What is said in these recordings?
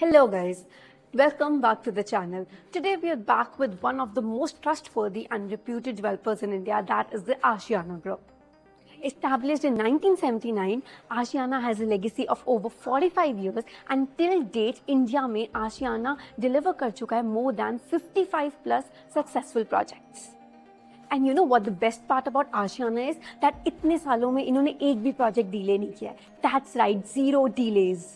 Hello guys, welcome back to the channel. Today we are back with one of the most trustworthy and reputed developers in India, that is the Ashiana Group. Established in 1979, Ashiana has a legacy of over 45 years and till date India में Ashiana deliver कर चुका है more than 55 plus successful projects. And you know what the best part about Ashiana is? That इतने सालों में इन्होंने एक भी project delay नहीं किया है. That's right, zero delays.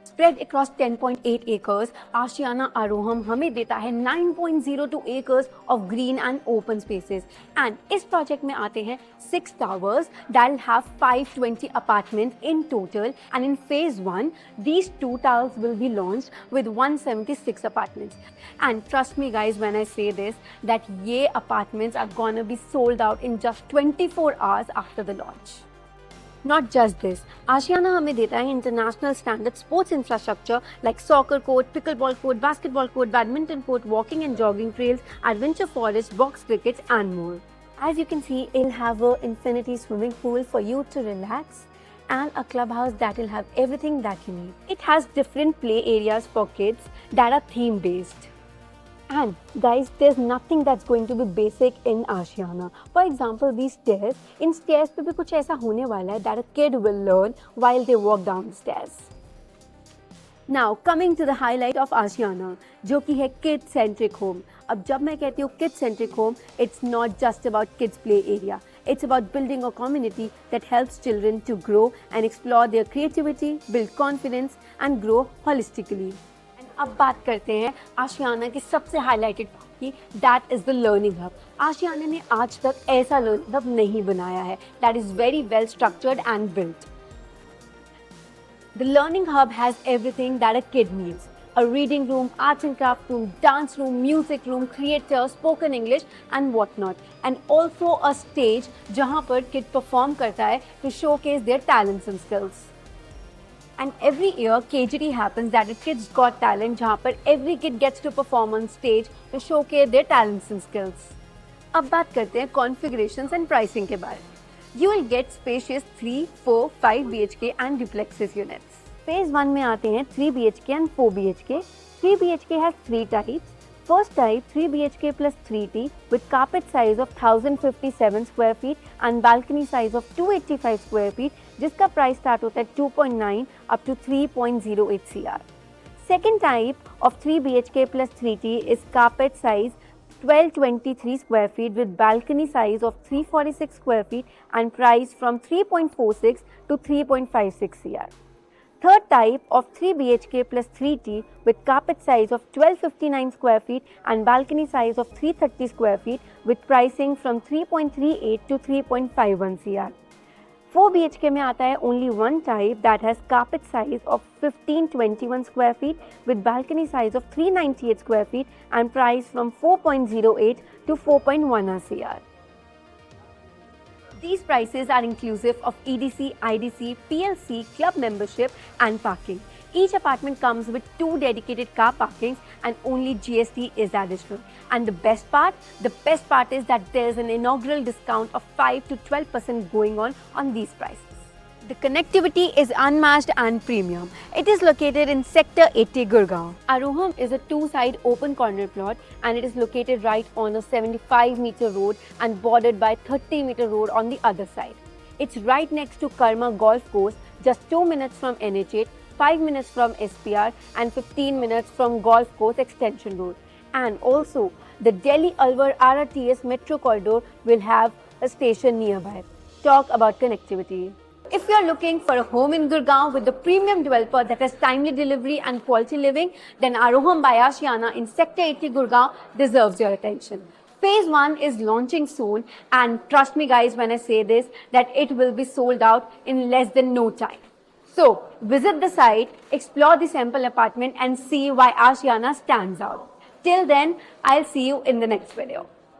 Spread across 10.8 acres, Ashiana Aroham हमें देता है 9.02 acres of green and open spaces. And इस project में आते हैं 6 towers that'll have 520 apartments in total. And in phase 1, these 2 towers will be launched with 176 apartments. And trust me guys when I say this, that ये apartments are gonna be sold out in just 24 hours after the launch. Not just this, Ashiana हमें देता है international standard sports infrastructure like soccer court, pickleball court, basketball court, badminton court, walking and jogging trails, adventure forest, box cricket and more. As you can see, it'll have an infinity swimming pool for you to relax and a clubhouse that will have everything that you need. It has different play areas for kids that are theme based. And guys, there's nothing that's going to be basic in Ashiana. For example, these stairs, in stairs पे भी कुछ ऐसा होने वाला है that a kid will learn while they walk down the stairs. Now coming to the highlight of Ashiana, जो कि है kid centric home. अब जब मैं कहती हूँ kid centric home, it's not just about kids play area. It's about building a community that helps children to grow and explore their creativity, build confidence and grow holistically. अब बात करते हैं आशियाना की सबसे हाईलाइटेड पार्ट की, that is the learning hub. Ashiana ने आज तक ऐसा लर्निंग हब नहीं बनाया है that is very well structured and built. The learning hub has everything that a kid needs. A reading room, arts and craft room, dance room, music room, theatre, spoken English and whatnot. And also a stage जहाँ पर kid perform करता है to showcase their talents and skills. And every year KGT happens that is Kids Got Talent जहाँ पर every kid gets to perform on stage to showcase their talents and skills. अब बात करते हैं configurations and pricing के बारे में. You will get spacious 3, 4, 5 BHK and duplexes units. Phase 1 में आते हैं 3 BHK and 4 BHK. 3 BHK has 3 types. First type 3 BHK plus 3T with carpet size of 1057 square feet and balcony size of 285 square feet, जिसका price start होता है 2.9 up to 3.08 CR. Second type of 3 BHK plus 3T is carpet size 1223 square feet with balcony size of 346 square feet and price from 3.46 to 3.56 CR. Third type of 3 BHK plus 3T with carpet size of 1259 square feet and balcony size of 330 square feet with pricing from 3.38 to 3.51 CR. 4 BHK में आता है only one type that has carpet size of 1521 square feet with balcony size of 398 square feet and price from 4.08 to 4.1 CR. These prices are inclusive of EDC, IDC, PLC, club membership and parking. Each apartment comes with 2 dedicated car parkings and only GST is additional. And the best part is that there is an inaugural discount of 5 to 12% going on these prices. The connectivity is unmatched and premium. It is located in Sector 80 Gurgaon. Aroham is a 2-side open corner plot and it is located right on a 75-meter road and bordered by 30-meter road on the other side. It's right next to Karma Golf Course, just 2 minutes from NH8, 5 minutes from SPR and 15 minutes from Golf Course Extension Road. And also, the Delhi-Alwar RRTS Metro Corridor will have a station nearby. Talk about connectivity. If you are looking for a home in Gurgaon with the premium developer that has timely delivery and quality living, then Aroham by Ashiana in Sector 80 Gurgaon deserves your attention. Phase 1 is launching soon and trust me guys when I say this that it will be sold out in less than no time. So visit the site, explore the sample apartment and see why Ashiana stands out. Till then, I'll see you in the next video.